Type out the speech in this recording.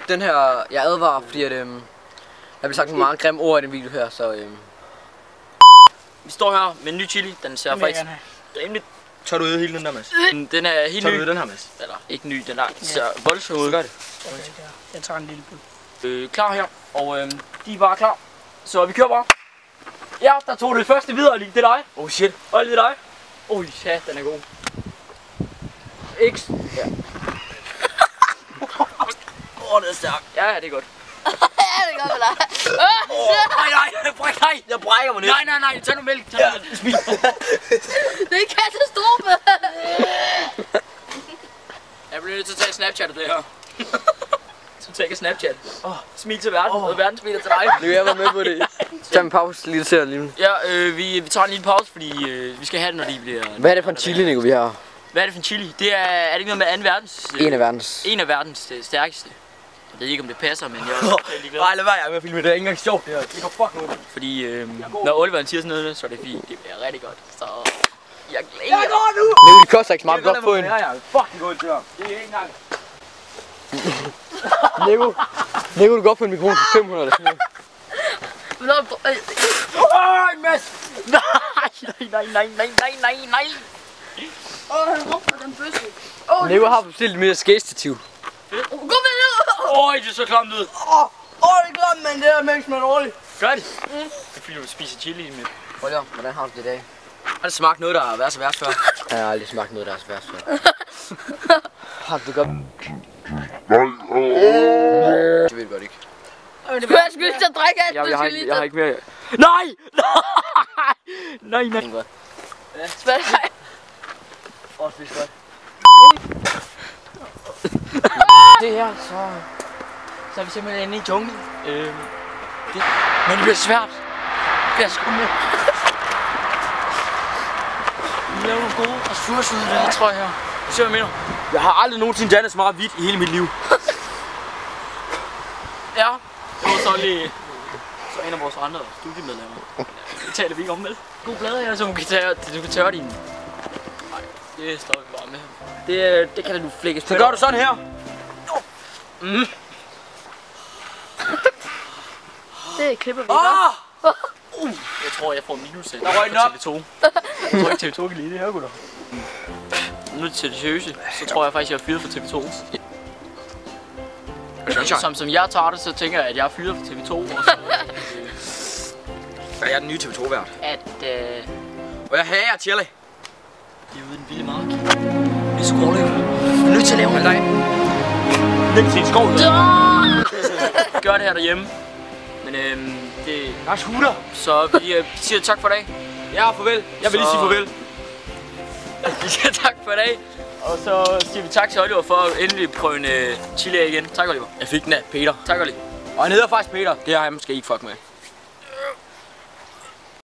den her, jeg advarer, fordi at, der bliver sagt nogle meget grimme ord i den video her, så Vi står her med en ny chili, den ser faktisk rimelig. Tør du ud hele den der, Mads? Den er helt ny. Tør du ud den her, Mads? Eller ikke ny, den ser voldsomt ud. Gør det. Jeg tager en lille bid. Klar her, og de er bare klar. Så vi kører bare. Ja, der tog det første videre lige. Det er dig. Oh shit. Og det er dig. Ja, den er god. X. Ja. Det er stærkt. Ja, det er godt. Ja, det er godt med dig. Nej, jeg brækker mig ned. Nej, tag nu mælk. Smil. Det er en katastrofe. Jeg bliver nødt til at tage Snapchat af det her. Så tager jeg Snapchat. Smil til verden, og verden smiler til dig. nu er jeg var med på det. Tag en pause lige til lige. Ja, vi tager en lille pause, fordi vi skal have det, når de bliver... Hvad er det for en chili, Nico, vi har? Hvad er det for en chili? Det er det ikke noget med anden verdens... En af verdens stærkeste. Jeg ved ikke, om det passer, men jeg er også rigtig glad. Nej, lad være, jeg er med at filme det. Det er ikke engang sjovt, det her. Det går fucking ud. Fordi når Oliver siger sådan noget, så er det fint. Det bliver rigtig godt. Så jeg glæder mig. Jeg går nu! Nico, det koster ikke så meget, godt få en. Jeg er fucking god til her. Det er ikke engang. Nico, du går på en mikrofon til 500 eller sådan noget. Mads! Nej. Han råber den bøsse. Nico har bestilt et mere skæstativ. Gå med ned. Det er så klamt ud. det er godt, men det er mængst med dårligt. Gør det. Det er fordi, du spiser chili med. Oliver, hvordan har du det i dag? Har du smagt noget, der har været så værst før? Jeg har aldrig smagt noget, der er så værst før. Har du det godt? Det ved du godt ikke. Du er skyld til at drikke alt, du Jeg har ikke mere. Nej. Det er godt. Spil dig. Spis godt. Det her, Så er vi simpelthen inde i junglen. Men det bliver svært. Det bliver skummelt. Vi laver nogle gode ressourcer ud af det her, tror jeg her. Se, hvad jeg mener. Jeg har aldrig nogensinde dannet så meget hvidt i hele mit liv. Ja, det var så lige en af vores andre studiemedlemmer. Det taler vi ikke om, vel? God blade her, så du kan tørre din. Nej, det står vi bare med. Det kan du flækkes på. Så gør du sådan her. Det klipper vi godt. Jeg tror, jeg får minus Der røg den op. TV2. Jeg tror ikke, TV2 kan lide det her, gutter. Nu til det seriøse, så tror jeg faktisk, jeg er fyret for TV2. Som jeg tager det, så tænker jeg, at jeg er fyret for TV2. Og så, Jeg er den nye TV2-vært. Og jeg hager Tjelle. Vi er ude i den vilde mark. Vi er skålet. Vi er nødt til at lave en leg. Læg til en skov. Gør det her derhjemme. Men det... Der er skuter. Så vi siger tak for i dag. Ja, farvel. Jeg vil lige sige farvel. Vi siger tak for i dag. Og så siger vi tak til Oliver for at endelig prøve en chili igen. Tak, Oliver. Jeg fik den af Peter. Tak, Oliver. Og han hedder faktisk Peter. Det har jeg måske ikke fuck med.